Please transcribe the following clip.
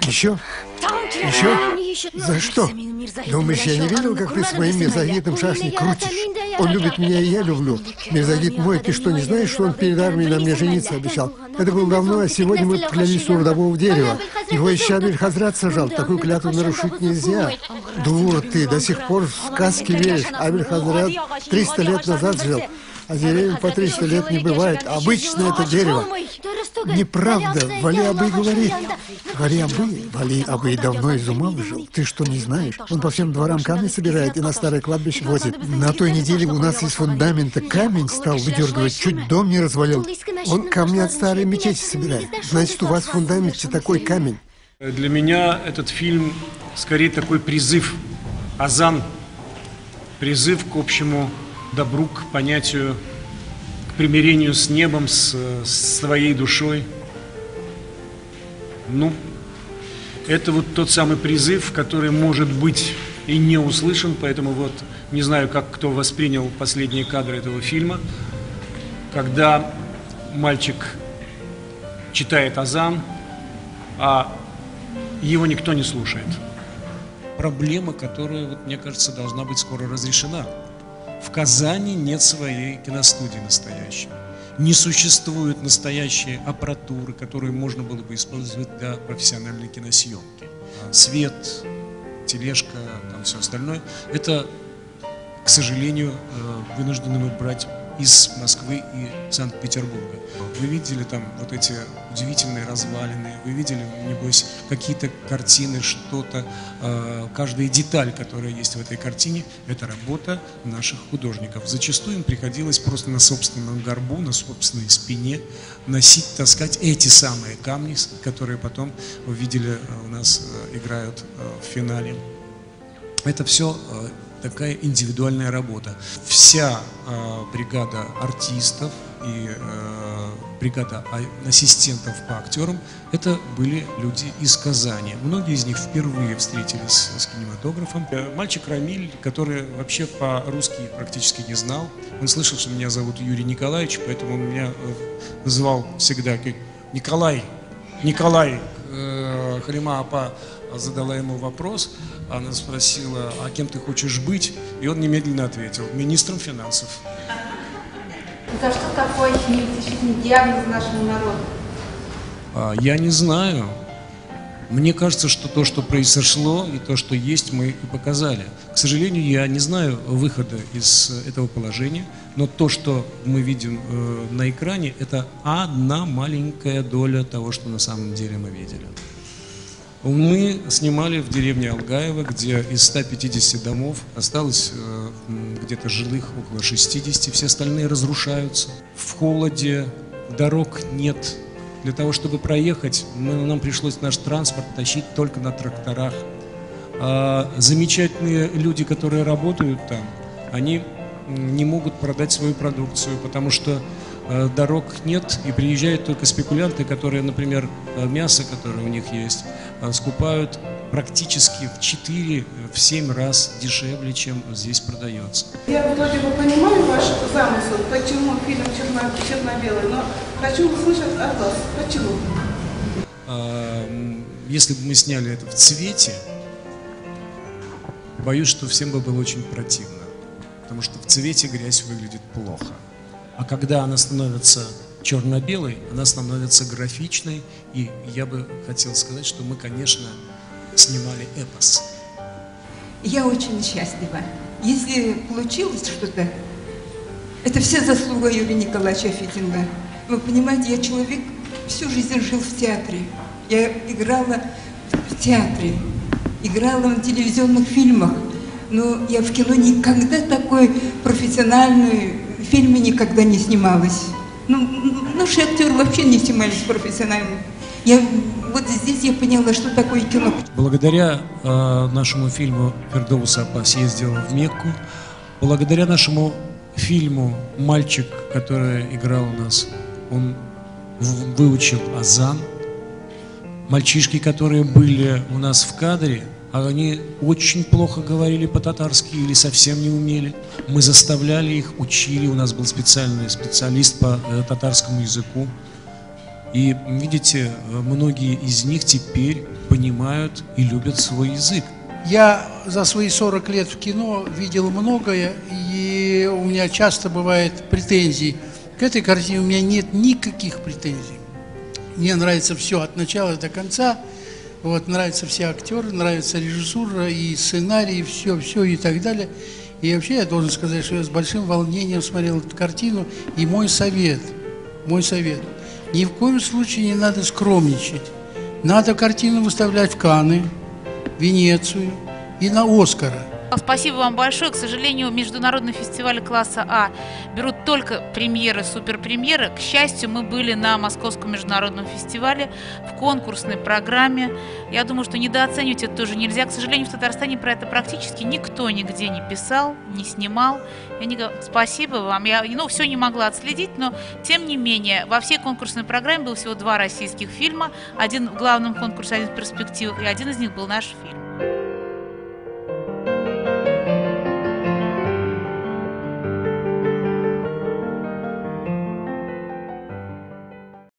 Еще? Еще? За что? Думаешь, я не видел, как ты с моим Мирзагитом шашни крутишь? Он любит меня, и я люблю. Мирзагит мой, ты что, не знаешь, что он перед армией на мне жениться обещал? Это было давно, а сегодня мы поклялись у родового дерева. Его еще Абель-Хазрат сажал. Такую клятву нарушить нельзя. Дура ты, до сих пор в сказки веришь. Абель-Хазрат 300 лет назад жил. А деревьям по 300 лет не бывает. Обычно это дерево. Неправда. Вали Абый говорит. Вали Абый давно из ума выжил. Ты что, не знаешь? Он по всем дворам камни собирает и на старое кладбище возит. На той неделе у нас из фундамента камень стал выдергивать, чуть дом не развалил. Он камни от старой мечети собирает. Значит, у вас в фундаменте такой камень. Для меня этот фильм скорее такой призыв, азан, призыв к общему добру, к понятию, к примирению с небом, с своей душой. Ну, это вот тот самый призыв, который может быть и не услышан, поэтому вот не знаю, как кто воспринял последние кадры этого фильма, когда мальчик читает азан, а его никто не слушает. Проблема, которая, вот, мне кажется, должна быть скоро разрешена. В Казани нет своей киностудии настоящей. Не существует настоящей аппаратуры, которую можно было бы использовать для профессиональной киносъемки. Свет, тележка, там все остальное. Это, к сожалению, вынуждены мы брать из Москвы и Санкт-Петербурга. Вы видели там вот эти удивительные развалины, вы видели, небось, какие-то картины, что-то, каждая деталь, которая есть в этой картине, это работа наших художников. Зачастую им приходилось просто на собственном горбу, на собственной спине носить, таскать эти самые камни, которые потом, вы видели, у нас играют в финале. Это все такая индивидуальная работа. Вся бригада артистов и бригада ассистентов по актерам – это были люди из Казани. Многие из них впервые встретились с кинематографом. Мальчик Рамиль, который вообще по-русски практически не знал, он слышал, что меня зовут Юрий Николаевич, поэтому он меня называл всегда Николай. Халима Апа задала ему вопрос, она спросила, а кем ты хочешь быть? И он немедленно ответил, министром финансов. За что такой неутешительный диагноз нашему народу? Я не знаю. Мне кажется, что то, что произошло, и то, что есть, мы и показали. К сожалению, я не знаю выхода из этого положения, но то, что мы видим на экране, это одна маленькая доля того, что на самом деле мы видели. Мы снимали в деревне Алгаево, где из 150 домов осталось где-то жилых около 60, все остальные разрушаются. В холоде, дорог нет. Для того, чтобы проехать, нам пришлось наш транспорт тащить только на тракторах. Замечательные люди, которые работают там, они не могут продать свою продукцию, потому что дорог нет, и приезжают только спекулянты, которые, например, мясо, которое у них есть, скупают практически в 4-7 раз дешевле, чем здесь продается. Я вроде бы понимаю ваш замысел, почему фильм черно-белый, но хочу услышать от вас, почему? Если бы мы сняли это в цвете, боюсь, что всем бы было очень противно, потому что в цвете грязь выглядит плохо. А когда она становится черно-белой, она становится графичной, и я бы хотел сказать, что мы, конечно, снимали эпос. Я очень счастлива. Если получилось что-то, это вся заслуга Юрия Николаевича Фитинга. Вы понимаете, я человек, всю жизнь жил в театре. Я играла в театре, играла в телевизионных фильмах, но я в кино никогда такой профессиональный фильме никогда не снималась. Наши актеры вообще не снимались профессионально. Вот здесь я поняла, что такое кино. Благодаря нашему фильму Фердоус Апа съездил в Мекку. Благодаря нашему фильму мальчик, который играл у нас, он выучил азан. Мальчишки, которые были у нас в кадре, они очень плохо говорили по-татарски или совсем не умели. Мы заставляли их, учили. У нас был специальный специалист по татарскому языку. И видите, многие из них теперь понимают и любят свой язык. Я за свои 40 лет в кино видел многое, и у меня часто бывают претензии. К этой картине у меня нет никаких претензий. Мне нравится все от начала до конца. Вот, нравятся все актеры, нравится режиссура и сценарий, все и так далее. И вообще я должен сказать, что я с большим волнением смотрел эту картину. И мой совет, ни в коем случае не надо скромничать. Надо картину выставлять в Канны, Венецию и на Оскара. Спасибо вам большое. К сожалению, международные фестивали класса А берут только премьеры, суперпремьеры. К счастью, мы были на Московском международном фестивале в конкурсной программе. Я думаю, что недооценивать это тоже нельзя. К сожалению, в Татарстане про это практически никто нигде не писал, не снимал. Спасибо вам. Я все не могла отследить, но тем не менее, во всей конкурсной программе было всего 2 российских фильма. Один в главном конкурсе, один в перспективах, и один из них был наш фильм.